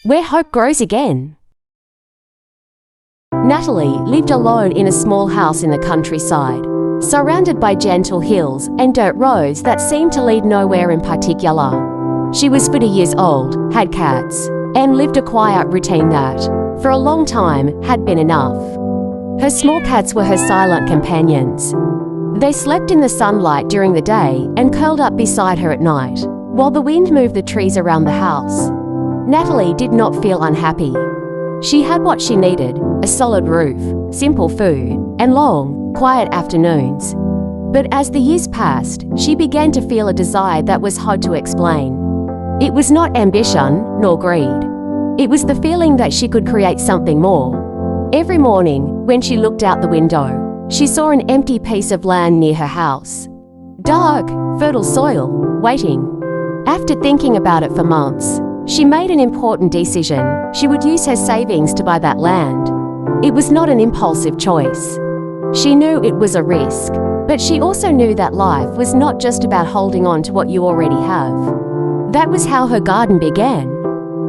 where hope grows again. Natalie lived alone in a small house in the countryside, surrounded by gentle hills and dirt roads that seemed to lead nowhere in particular. She was 40 years old, had cats, and lived a quiet routine that, for a long time, had been enough. Her small cats were her silent companions. They slept in the sunlight during the day and curled up beside her at night, while the wind moved the trees around the house. Natalie did not feel unhappy. She had what she needed, a solid roof, simple food, and long, quiet afternoons. But as the years passed, she began to feel a desire that was hard to explain. It was not ambition, nor greed. It was the feeling that she could create something more. Every morning, when she looked out the window, she saw an empty piece of land near her house. Dark, fertile soil, waiting. After thinking about it for months, she made an important decision. She would use her savings to buy that land. It was not an impulsive choice. She knew it was a risk, but she also knew that life was not just about holding on to what you already have. That was how her garden began.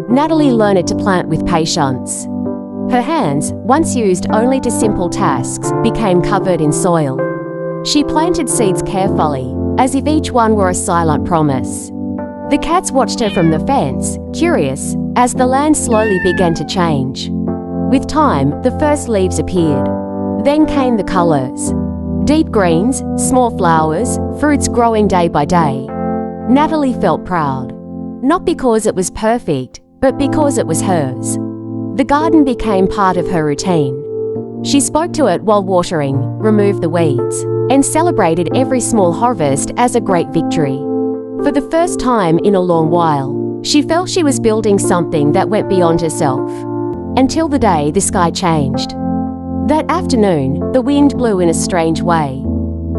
Natalie learned to plant with patience. Her hands, once used only to simple tasks, became covered in soil. She planted seeds carefully, as if each one were a silent promise. The cats watched her from the fence, curious, as the land slowly began to change. With time, the first leaves appeared. Then came the colors. Deep greens, small flowers, fruits growing day by day. Natalie felt proud. Not because it was perfect, but because it was hers. The garden became part of her routine. She spoke to it while watering, removed the weeds, and celebrated every small harvest as a great victory. For the first time in a long while, she felt she was building something that went beyond herself. Until the day the sky changed. That afternoon, the wind blew in a strange way.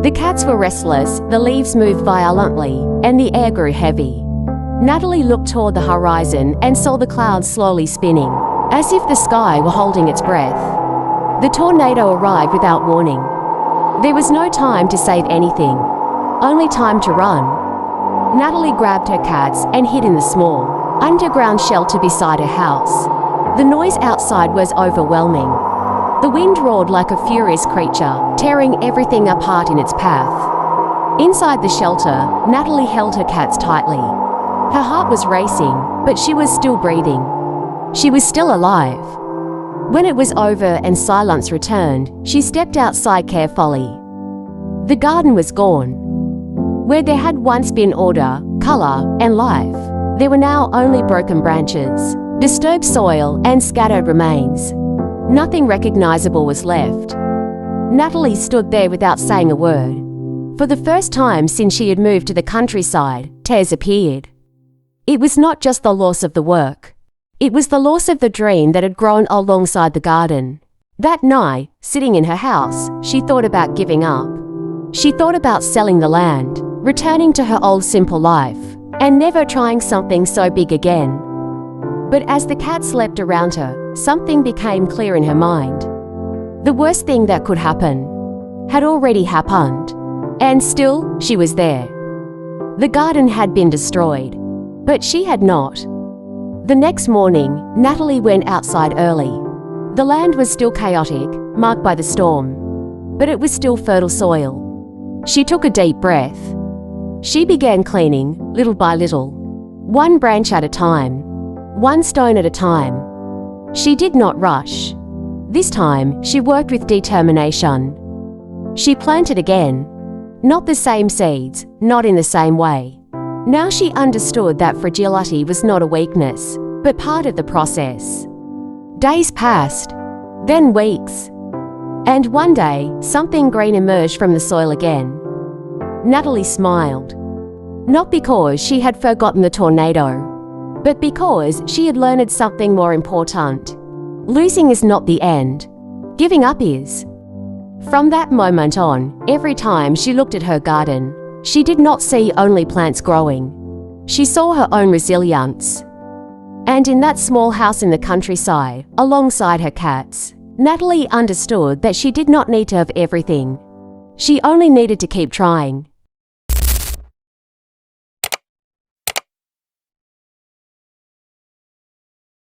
The cats were restless, the leaves moved violently, and the air grew heavy. Natalie looked toward the horizon and saw the clouds slowly spinning, as if the sky were holding its breath. The tornado arrived without warning. There was no time to save anything, only time to run. Natalie grabbed her cats and hid in the small, underground shelter beside her house. The noise outside was overwhelming. The wind roared like a furious creature, tearing everything apart in its path. Inside the shelter, Natalie held her cats tightly. Her heart was racing, but she was still breathing. She was still alive. When it was over and silence returned, she stepped outside carefully. The garden was gone. Where there had once been order, color, and life, there were now only broken branches, disturbed soil, and scattered remains. Nothing recognizable was left. Natalie stood there without saying a word. For the first time since she had moved to the countryside, tears appeared. It was not just the loss of the work. It was the loss of the dream that had grown alongside the garden. That night, sitting in her house, she thought about giving up. She thought about selling the land, returning to her old simple life, and never trying something so big again. But as the cat slept around her, something became clear in her mind. The worst thing that could happen had already happened, and still she was there. The garden had been destroyed, but she had not. The next morning, Natalie went outside early. The land was still chaotic, marked by the storm, but it was still fertile soil. She took a deep breath. She began cleaning, little by little, one branch at a time, one stone at a time. She did not rush. This time, she worked with determination. She planted again. Not the same seeds, not in the same way. Now she understood that fragility was not a weakness, but part of the process. Days passed, then weeks. And one day, something green emerged from the soil again. Natalie smiled. Not because she had forgotten the tornado, but because she had learned something more important. Losing is not the end. Giving up is. From that moment on, every time she looked at her garden, she did not see only plants growing. She saw her own resilience. And in that small house in the countryside, alongside her cats, Natalie understood that she did not need to have everything. She only needed to keep trying.